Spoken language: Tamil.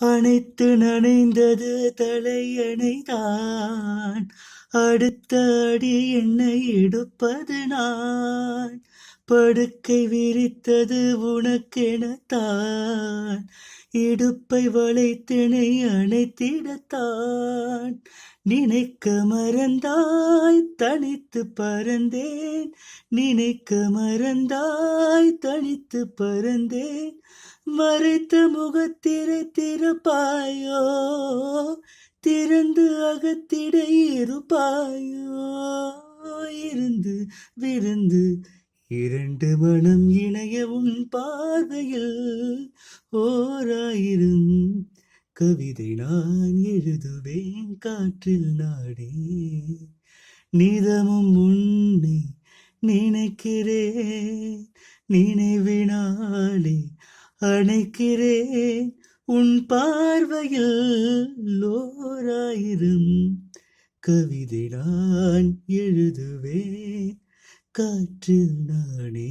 அனைத்து நனைந்தது தலையணைதான், அடுத்த அடி என்னை எடுப்பது நான். படுக்கை விரித்தது உனக்கெனத்தான், இடுப்பை வளைத்தினை அணைத்திடத்தான். நினைக்க மறந்தாய் தனித்து பறந்தேன், நினைக்க மறந்தாய் தனித்து பறந்தேன். மறைத்த முகத்திரை திறப்பாயோ, திறந்து அகத்திட இருப்பாயோ. இருந்து விருந்து இரண்டு மனம் இணைய உன் பார்வையில் ஓராயிரம் கவிதை நான் எழுதுவேன் காற்றில் நாடே. நிதமும் உன்னை நினைக்கிறேன், நினைவினாலே அணைக்கிறேன். உன் பார்வையில் ஓராயிரம் கவிதை நான் எழுதுவேன் காற்றில் நானே.